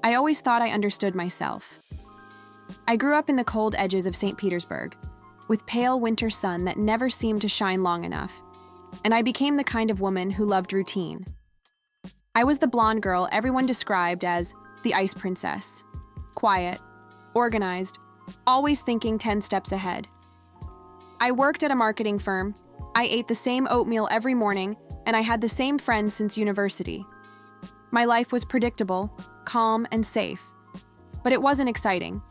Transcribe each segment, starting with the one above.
I always thought I understood myself. I grew up in the cold edges of St. Petersburg, with pale winter sun that never seemed to shine long enough, and I became the kind of woman who loved routine. I was the blonde girl everyone described as the ice princess, quiet, organized, always thinking 10 steps ahead. I worked at a marketing firm, I ate the same oatmeal every morning, and I had the same friends since university. My life was predictable, calm, and safe, but it wasn't exciting.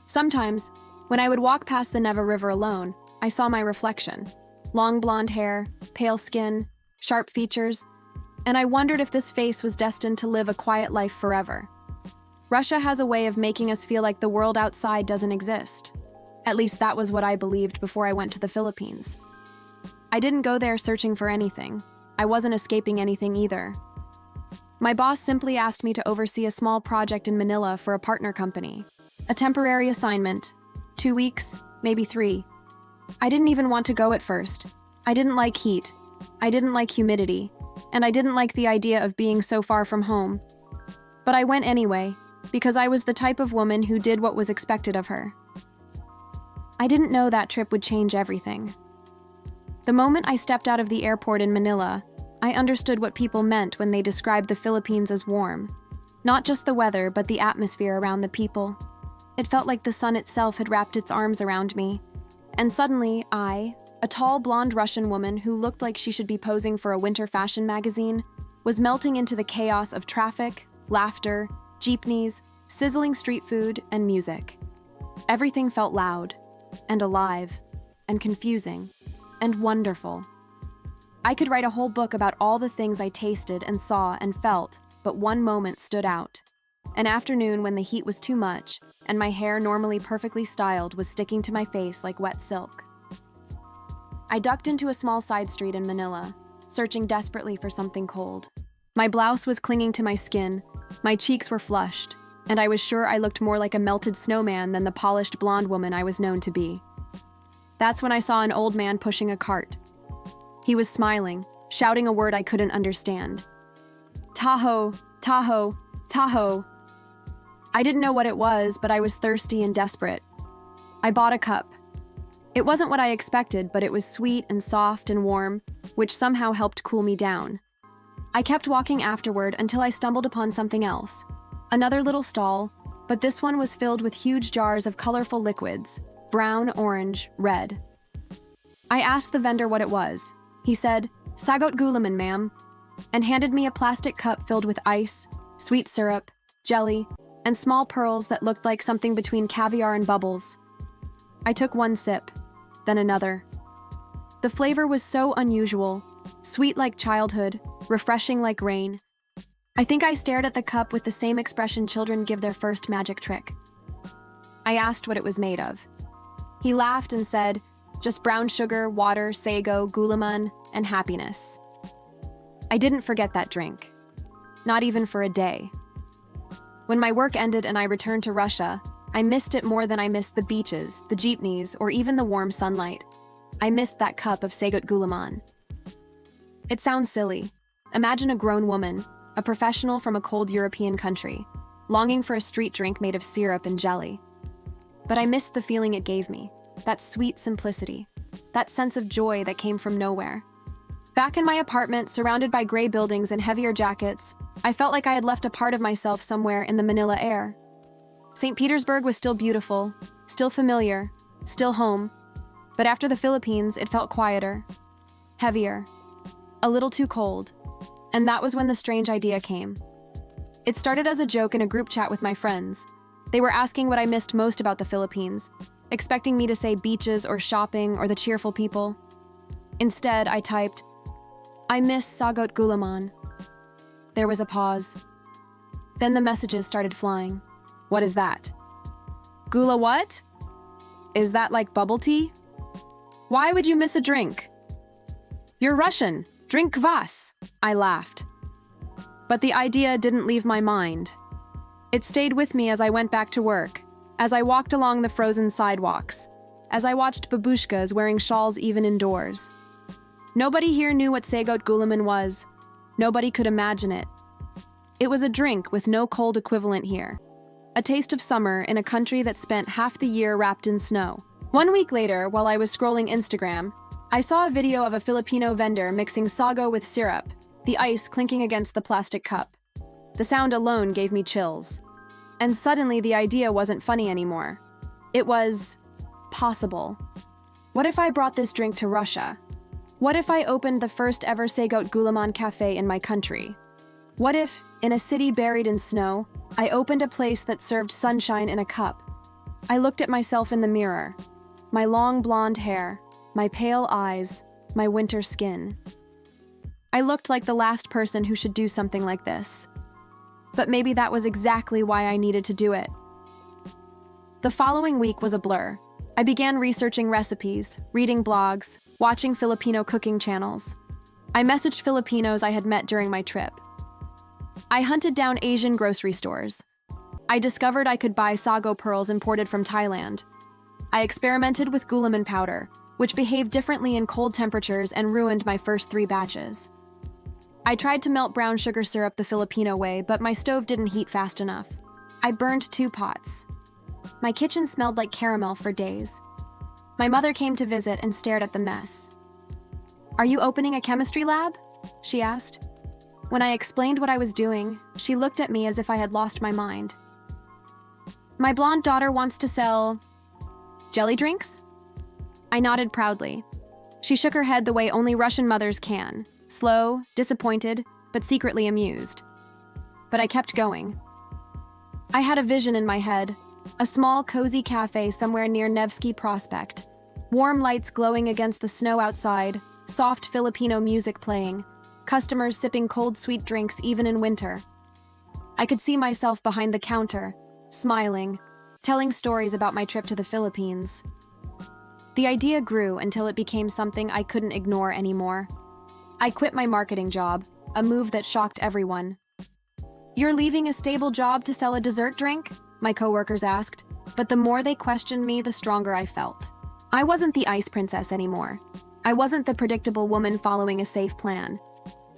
Sometimes, when I would walk past the Neva River alone, I saw my reflection. Long blonde hair, pale skin, sharp features, and I wondered if this face was destined to live a quiet life forever. Russia has a way of making us feel like the world outside doesn't exist. At least that was what I believed before I went to the Philippines. I didn't go there searching for anything. I wasn't escaping anything either. My boss simply asked me to oversee a small project in Manila for a partner company. A temporary assignment. 2 weeks, maybe 3. I didn't even want to go at first. I didn't like heat. I didn't like humidity. And I didn't like the idea of being so far from home. But I went anyway, because I was the type of woman who did what was expected of her. I didn't know that trip would change everything. The moment I stepped out of the airport in Manila, I understood what people meant when they described the Philippines as warm. Not just the weather, but the atmosphere around the people. It felt like the sun itself had wrapped its arms around me. And suddenly, I, a tall blonde Russian woman who looked like she should be posing for a winter fashion magazine, was melting into the chaos of traffic, laughter, jeepneys, sizzling street food, and music. Everything felt loud, and alive, and confusing, and wonderful. I could write a whole book about all the things I tasted and saw and felt, but one moment stood out. An afternoon when the heat was too much, and my hair, normally perfectly styled, was sticking to my face like wet silk. I ducked into a small side street in Manila, searching desperately for something cold. My blouse was clinging to my skin, my cheeks were flushed, and I was sure I looked more like a melted snowman than the polished blonde woman I was known to be. That's when I saw an old man pushing a cart. He was smiling, shouting a word I couldn't understand. Tahoe, Tahoe, Tahoe. I didn't know what it was, but I was thirsty and desperate. I bought a cup. It wasn't what I expected, but it was sweet and soft and warm, which somehow helped cool me down. I kept walking afterward until I stumbled upon something else. Another little stall, but this one was filled with huge jars of colorful liquids, brown, orange, red. I asked the vendor what it was. He said, "Sago't Gulaman, ma'am," and handed me a plastic cup filled with ice, sweet syrup, jelly, and small pearls that looked like something between caviar and bubbles. I took one sip, then another. The flavor was so unusual, sweet like childhood, refreshing like rain. I think I stared at the cup with the same expression children give their first magic trick. I asked what it was made of. He laughed and said, "Just brown sugar, water, Sago't Gulaman, and happiness." I didn't forget that drink. Not even for a day. When my work ended and I returned to Russia, I missed it more than I missed the beaches, the jeepneys, or even the warm sunlight. I missed that cup of Sago't Gulaman. It sounds silly. Imagine a grown woman, a professional from a cold European country, longing for a street drink made of syrup and jelly. But I missed the feeling it gave me, that sweet simplicity, that sense of joy that came from nowhere. Back in my apartment, surrounded by gray buildings and heavier jackets, I felt like I had left a part of myself somewhere in the Manila air. St. Petersburg was still beautiful, still familiar, still home, but after the Philippines, it felt quieter, heavier, a little too cold, and that was when the strange idea came. It started as a joke in a group chat with my friends. They were asking what I missed most about the Philippines, expecting me to say beaches or shopping or the cheerful people. Instead, I typed, "I miss Sago't Gulaman." There was a pause. Then the messages started flying. "What is that? Gula what? Is that like bubble tea? Why would you miss a drink? You're Russian. Drink kvass." I laughed. But the idea didn't leave my mind. It stayed with me as I went back to work, as I walked along the frozen sidewalks, as I watched babushkas wearing shawls even indoors. Nobody here knew what Sago't Gulaman was. Nobody could imagine it. It was a drink with no cold equivalent here. A taste of summer in a country that spent half the year wrapped in snow. 1 week later, while I was scrolling Instagram, I saw a video of a Filipino vendor mixing sago with syrup, the ice clinking against the plastic cup. The sound alone gave me chills. And suddenly the idea wasn't funny anymore. It was possible. What if I brought this drink to Russia? What if I opened the first ever Sago't Gulaman Café in my country? What if, in a city buried in snow, I opened a place that served sunshine in a cup? I looked at myself in the mirror. My long blonde hair, my pale eyes, my winter skin. I looked like the last person who should do something like this. But maybe that was exactly why I needed to do it. The following week was a blur. I began researching recipes, reading blogs, watching Filipino cooking channels. I messaged Filipinos I had met during my trip. I hunted down Asian grocery stores. I discovered I could buy sago pearls imported from Thailand. I experimented with gulaman powder, which behaved differently in cold temperatures and ruined my first 3 batches. I tried to melt brown sugar syrup the Filipino way, but my stove didn't heat fast enough. I burned 2 pots. My kitchen smelled like caramel for days. My mother came to visit and stared at the mess. "Are you opening a chemistry lab?" she asked. When I explained what I was doing, she looked at me as if I had lost my mind. "My blonde daughter wants to sell jelly drinks?" I nodded proudly. She shook her head the way only Russian mothers can, slow, disappointed, but secretly amused. But I kept going. I had a vision in my head, a small, cozy cafe somewhere near Nevsky Prospect, warm lights glowing against the snow outside, soft Filipino music playing, customers sipping cold, sweet drinks even in winter. I could see myself behind the counter, smiling, telling stories about my trip to the Philippines. The idea grew until it became something I couldn't ignore anymore. I quit my marketing job, a move that shocked everyone. "You're leaving a stable job to sell a dessert drink?" my coworkers asked, but the more they questioned me, the stronger I felt. I wasn't the ice princess anymore. I wasn't the predictable woman following a safe plan.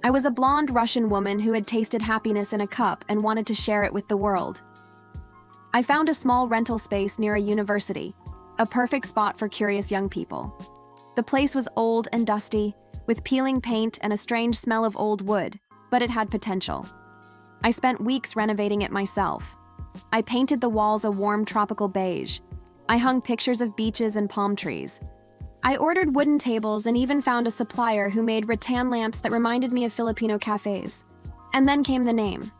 I was a blonde Russian woman who had tasted happiness in a cup and wanted to share it with the world. I found a small rental space near a university, a perfect spot for curious young people. The place was old and dusty, with peeling paint and a strange smell of old wood, but it had potential. I spent weeks renovating it myself. I painted the walls a warm tropical beige. I hung pictures of beaches and palm trees. I ordered wooden tables and even found a supplier who made rattan lamps that reminded me of Filipino cafes. And then came the name.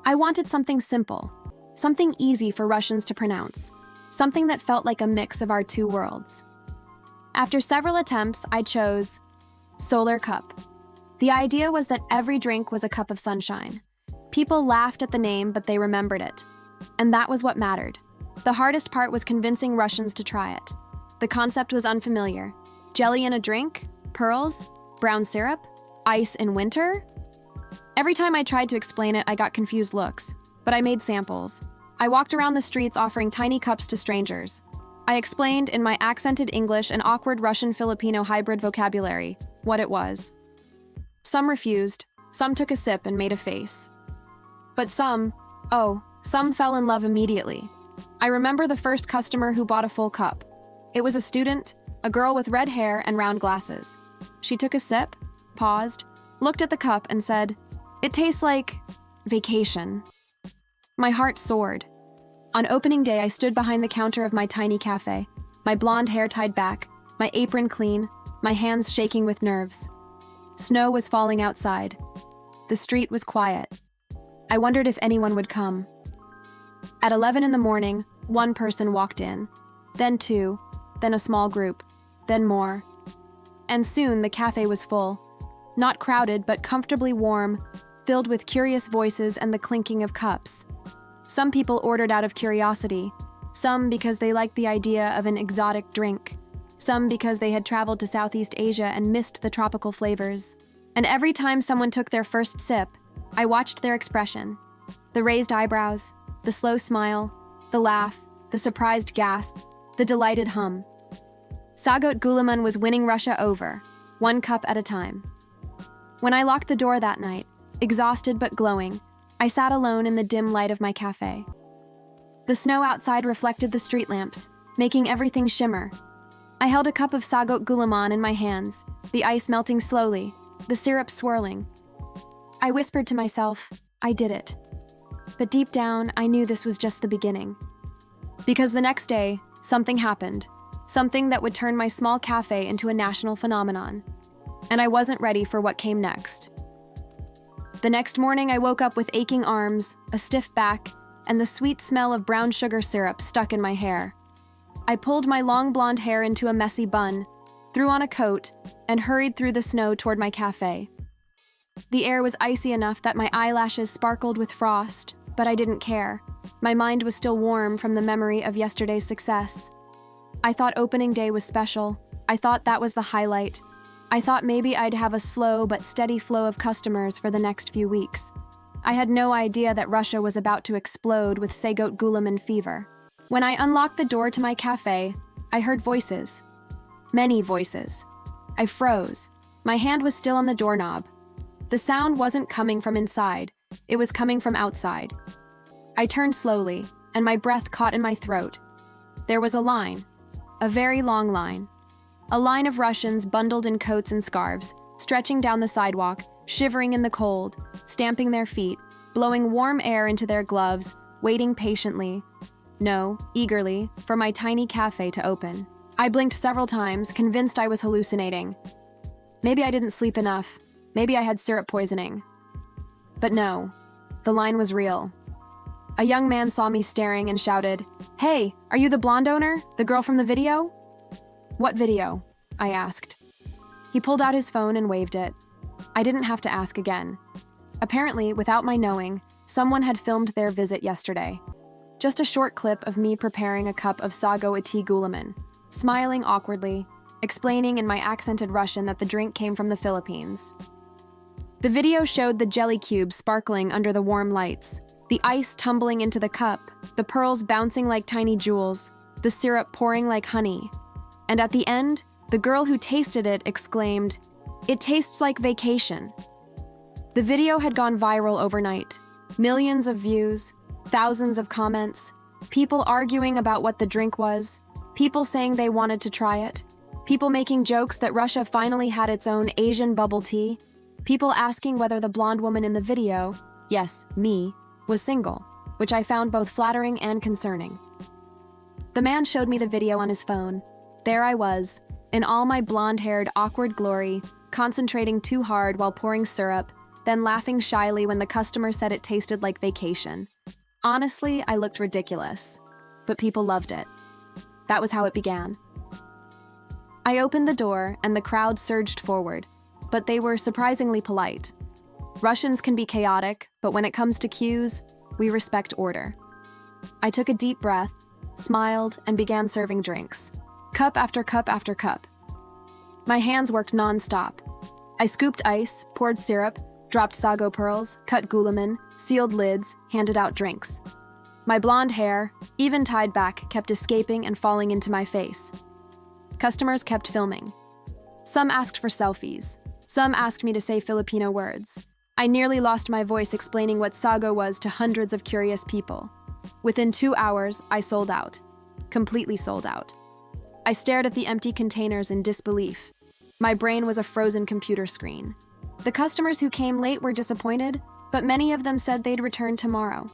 I wanted something simple, something easy for Russians to pronounce, something that felt like a mix of our 2 worlds. After several attempts, I chose Solar Cup. The idea was that every drink was a cup of sunshine. People laughed at the name, but they remembered it. And that was what mattered. The hardest part was convincing Russians to try it. The concept was unfamiliar. Jelly in a drink? Pearls? Brown syrup? Ice in winter? Every time I tried to explain it, I got confused looks. But I made samples. I walked around the streets offering tiny cups to strangers. I explained, in my accented English and awkward Russian-Filipino hybrid vocabulary, what it was. Some refused, some took a sip and made a face. But some fell in love immediately. I remember the first customer who bought a full cup. It was a student, a girl with red hair and round glasses. She took a sip, paused, looked at the cup and said, "It tastes like vacation." My heart soared. On opening day, I stood behind the counter of my tiny cafe, my blonde hair tied back, my apron clean, my hands shaking with nerves. Snow was falling outside. The street was quiet. I wondered if anyone would come. At 11 in the morning, 1 person walked in, then 2, then a small group, then more. And soon the cafe was full. Not crowded, but comfortably warm, filled with curious voices and the clinking of cups. Some people ordered out of curiosity, some because they liked the idea of an exotic drink, some because they had traveled to Southeast Asia and missed the tropical flavors. And every time someone took their first sip, I watched their expression. The raised eyebrows, the slow smile, the laugh, the surprised gasp, the delighted hum. Sago't Gulaman was winning Russia over, 1 cup at a time. When I locked the door that night, exhausted but glowing, I sat alone in the dim light of my cafe. The snow outside reflected the street lamps, making everything shimmer. I held a cup of Sago't Gulaman in my hands, the ice melting slowly, the syrup swirling. I whispered to myself, I did it. But deep down, I knew this was just the beginning. Because the next day, something happened. Something that would turn my small cafe into a national phenomenon. And I wasn't ready for what came next. The next morning, I woke up with aching arms, a stiff back, and the sweet smell of brown sugar syrup stuck in my hair. I pulled my long blonde hair into a messy bun, threw on a coat, and hurried through the snow toward my cafe. The air was icy enough that my eyelashes sparkled with frost, but I didn't care. My mind was still warm from the memory of yesterday's success. I thought opening day was special. I thought that was the highlight. I thought maybe I'd have a slow but steady flow of customers for the next few weeks. I had no idea that Russia was about to explode with Sago't Gulaman fever. When I unlocked the door to my cafe, I heard voices. Many voices. I froze. My hand was still on the doorknob. The sound wasn't coming from inside. It was coming from outside. I turned slowly, and my breath caught in my throat. There was a line. A very long line. A line of Russians bundled in coats and scarves, stretching down the sidewalk, shivering in the cold, stamping their feet, blowing warm air into their gloves, waiting patiently, no, eagerly, for my tiny cafe to open. I blinked several times, convinced I was hallucinating. Maybe I didn't sleep enough. Maybe I had syrup poisoning. But no, the line was real. A young man saw me staring and shouted, "Hey, are you the blonde owner? The girl from the video?" "What video?" I asked. He pulled out his phone and waved it. I didn't have to ask again. Apparently, without my knowing, someone had filmed their visit yesterday. Just a short clip of me preparing a cup of Sago't Gulaman, smiling awkwardly, explaining in my accented Russian that the drink came from the Philippines. The video showed the jelly cubes sparkling under the warm lights, the ice tumbling into the cup, the pearls bouncing like tiny jewels, the syrup pouring like honey. And at the end, the girl who tasted it exclaimed, "It tastes like vacation." The video had gone viral overnight. Millions of views, thousands of comments, people arguing about what the drink was, people saying they wanted to try it, people making jokes that Russia finally had its own Asian bubble tea, people asking whether the blonde woman in the video, yes, me, was single, which I found both flattering and concerning. The man showed me the video on his phone. There I was, in all my blonde-haired, awkward glory, concentrating too hard while pouring syrup, then laughing shyly when the customer said it tasted like vacation. Honestly, I looked ridiculous, but people loved it. That was how it began. I opened the door and the crowd surged forward, but they were surprisingly polite. Russians can be chaotic, but when it comes to cues, we respect order. I took a deep breath, smiled, and began serving drinks. Cup after cup after cup. My hands worked non-stop. I scooped ice, poured syrup, dropped sago pearls, cut gulaman, sealed lids, handed out drinks. My blonde hair, even tied back, kept escaping and falling into my face. Customers kept filming. Some asked for selfies. Some asked me to say Filipino words. I nearly lost my voice explaining what sago was to hundreds of curious people. Within 2 hours, I sold out. Completely sold out. I stared at the empty containers in disbelief. My brain was a frozen computer screen. The customers who came late were disappointed, but many of them said they'd return tomorrow.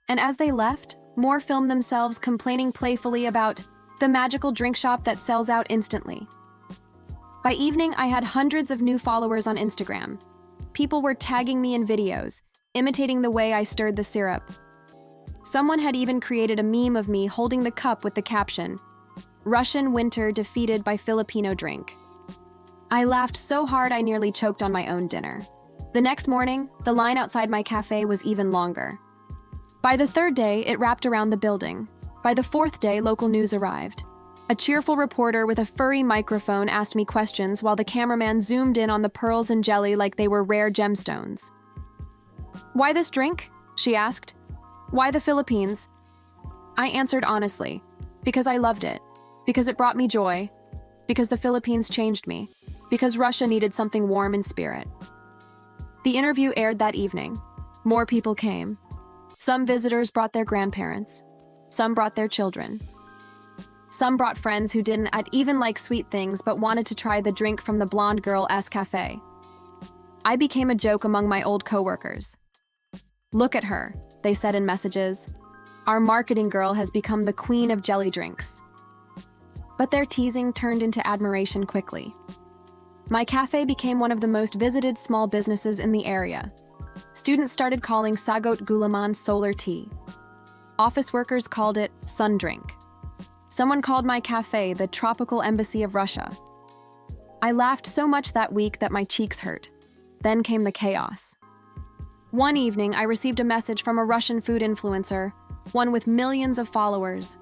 And as they left, more filmed themselves complaining playfully about the magical drink shop that sells out instantly. By evening, I had hundreds of new followers on Instagram. People were tagging me in videos, imitating the way I stirred the syrup. Someone had even created a meme of me holding the cup with the caption, "Russian winter defeated by Filipino drink." I laughed so hard I nearly choked on my own dinner. The next morning, the line outside my cafe was even longer. By the third day, it wrapped around the building. By the fourth day, local news arrived. A cheerful reporter with a furry microphone asked me questions while the cameraman zoomed in on the pearls and jelly like they were rare gemstones. "Why this drink?" she asked. "Why the Philippines?" I answered honestly, because I loved it, because it brought me joy, because the Philippines changed me, because Russia needed something warm in spirit. The interview aired that evening. More people came. Some visitors brought their grandparents. Some brought their children. Some brought friends who didn't even like sweet things but wanted to try the drink from the blonde girl's cafe. I became a joke among my old coworkers. "Look at her," they said in messages. "Our marketing girl has become the queen of jelly drinks." But their teasing turned into admiration quickly. My cafe became one of the most visited small businesses in the area. Students started calling Sago't Gulaman solar tea. Office workers called it sun drink. Someone called my cafe the tropical embassy of Russia. I laughed so much that week that my cheeks hurt. Then came the chaos. One evening, I received a message from a Russian food influencer, one with millions of followers.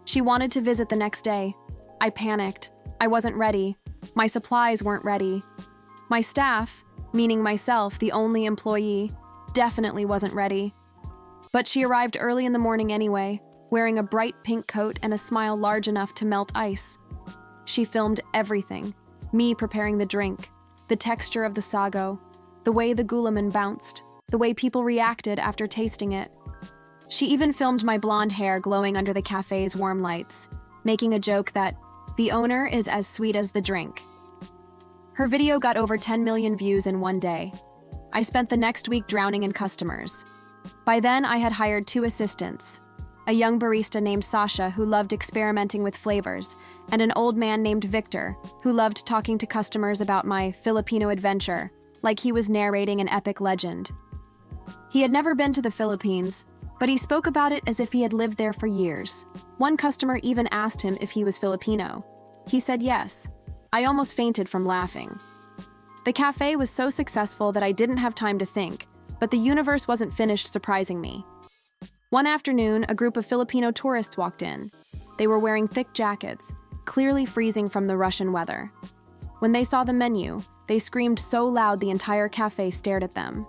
She wanted to visit the next day. I panicked. I wasn't ready. My supplies weren't ready. My staff, meaning myself, the only employee, definitely wasn't ready. But she arrived early in the morning anyway, wearing a bright pink coat and a smile large enough to melt ice. She filmed everything, me preparing the drink, the texture of the sago, the way the gulaman bounced, the way people reacted after tasting it. She even filmed my blonde hair glowing under the cafe's warm lights, making a joke that the owner is as sweet as the drink. Her video got over 10 million views in one day. I spent the next week drowning in customers. By then, I had hired 2 assistants, a young barista named Sasha who loved experimenting with flavors, and an old man named Victor who loved talking to customers about my Filipino adventure, like he was narrating an epic legend. He had never been to the Philippines, but he spoke about it as if he had lived there for years. One customer even asked him if he was Filipino. He said yes. I almost fainted from laughing. The cafe was so successful that I didn't have time to think, but the universe wasn't finished surprising me. One afternoon, a group of Filipino tourists walked in. They were wearing thick jackets, clearly freezing from the Russian weather. When they saw the menu, they screamed so loud the entire cafe stared at them.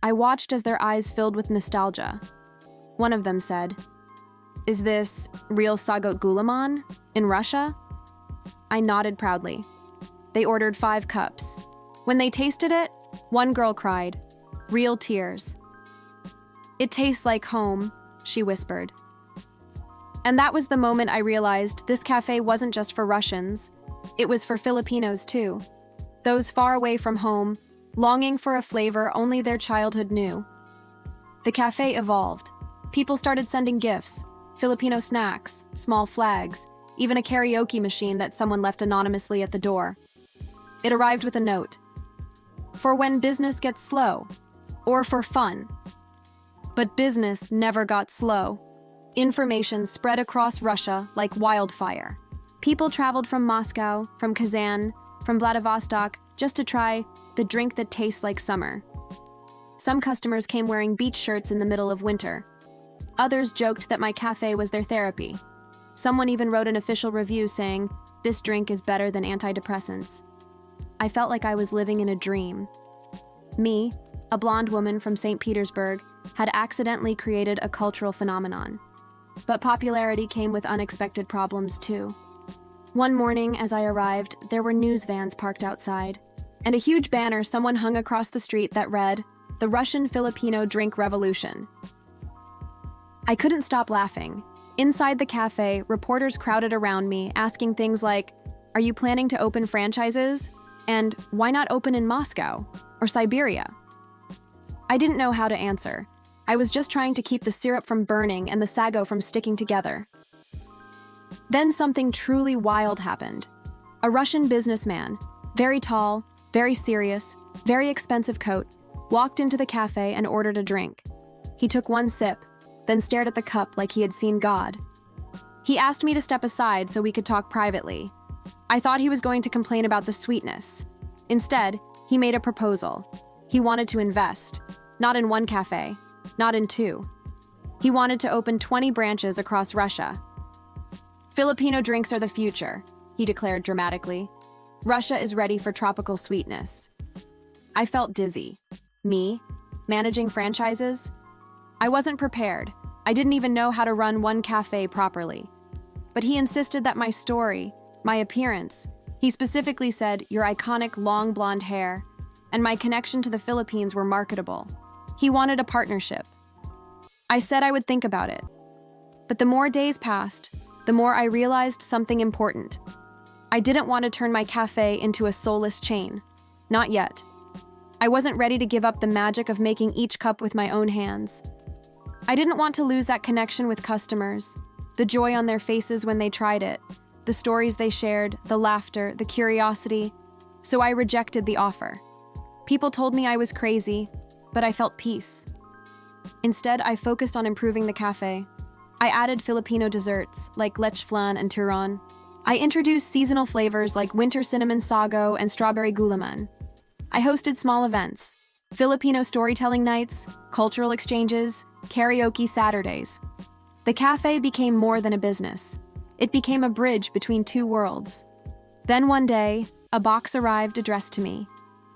I watched as their eyes filled with nostalgia. One of them said, "Is this real Sago't Gulaman in Russia?" I nodded proudly. They ordered 5 cups. When they tasted it, one girl cried, real tears. "It tastes like home," she whispered. And that was the moment I realized this cafe wasn't just for Russians. It was for Filipinos too. Those far away from home, longing for a flavor only their childhood knew. The cafe evolved. People started sending gifts, Filipino snacks, small flags, even a karaoke machine that someone left anonymously at the door. It arrived with a note. For when business gets slow, or for fun. But business never got slow. Information spread across Russia like wildfire. People traveled from Moscow, from Kazan, from Vladivostok, just to try the drink that tastes like summer. Some customers came wearing beach shirts in the middle of winter. Others joked that my cafe was their therapy. Someone even wrote an official review saying, "This drink is better than antidepressants." I felt like I was living in a dream. Me, a blonde woman from St. Petersburg, had accidentally created a cultural phenomenon. But popularity came with unexpected problems too. One morning, as I arrived, there were news vans parked outside, and a huge banner someone hung across the street that read, "The Russian-Filipino Drink Revolution." I couldn't stop laughing. Inside the cafe, reporters crowded around me, asking things like, "Are you planning to open franchises?" And "Why not open in Moscow or Siberia?" I didn't know how to answer. I was just trying to keep the syrup from burning and the sago from sticking together. Then something truly wild happened. A Russian businessman, very tall, very serious, very expensive coat, walked into the cafe and ordered a drink. He took one sip, then stared at the cup like he had seen God. He asked me to step aside so we could talk privately. I thought he was going to complain about the sweetness. Instead, he made a proposal. He wanted to invest, not in one cafe, not in 2. He wanted to open 20 branches across Russia. "Filipino drinks are the future," he declared dramatically. "Russia is ready for tropical sweetness." I felt dizzy. Me? Managing franchises? I wasn't prepared. I didn't even know how to run one cafe properly. But he insisted that my story, my appearance, he specifically said, "Your iconic long blonde hair," and my connection to the Philippines were marketable. He wanted a partnership. I said I would think about it. But the more days passed, the more I realized something important. I didn't want to turn my cafe into a soulless chain. Not yet. I wasn't ready to give up the magic of making each cup with my own hands. I didn't want to lose that connection with customers, the joy on their faces when they tried it, the stories they shared, the laughter, the curiosity. So I rejected the offer. People told me I was crazy, but I felt peace. Instead, I focused on improving the cafe. I added Filipino desserts like lech flan and turon. I introduced seasonal flavors like winter cinnamon sago and strawberry gulaman. I hosted small events, Filipino storytelling nights, cultural exchanges, karaoke Saturdays. The cafe became more than a business. It became a bridge between two worlds. Then one day, a box arrived addressed to me.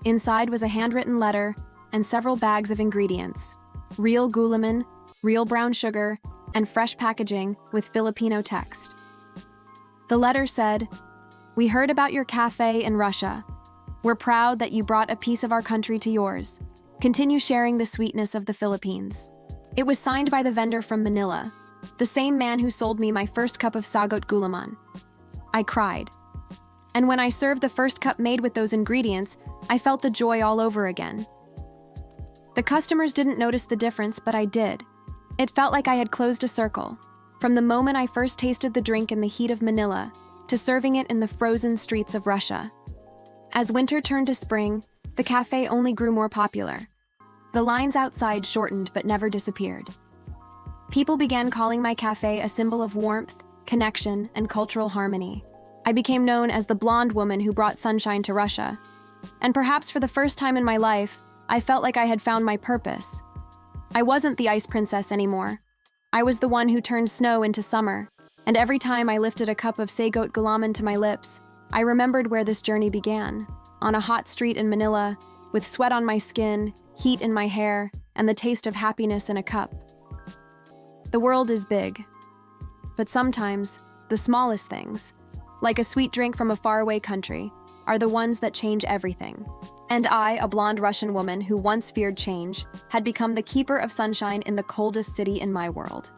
Inside was a handwritten letter and several bags of ingredients: real gulaman, real brown sugar, and fresh packaging with Filipino text. The letter said, "We heard about your cafe in Russia. We're proud that you brought a piece of our country to yours. Continue sharing the sweetness of the Philippines." It was signed by the vendor from Manila, the same man who sold me my first cup of Sago't Gulaman. I cried. And when I served the first cup made with those ingredients, I felt the joy all over again. The customers didn't notice the difference, but I did. It felt like I had closed a circle, from the moment I first tasted the drink in the heat of Manila to serving it in the frozen streets of Russia. As winter turned to spring, the cafe only grew more popular. The lines outside shortened but never disappeared. People began calling my cafe a symbol of warmth, connection, and cultural harmony. I became known as the blonde woman who brought sunshine to Russia. And perhaps for the first time in my life, I felt like I had found my purpose. I wasn't the ice princess anymore. I was the one who turned snow into summer. And every time I lifted a cup of Sago't Gulaman to my lips, I remembered where this journey began, on a hot street in Manila, with sweat on my skin, heat in my hair, and the taste of happiness in a cup. The world is big, but sometimes the smallest things, like a sweet drink from a faraway country, are the ones that change everything. And I, a blonde Russian woman who once feared change, had become the keeper of sunshine in the coldest city in my world.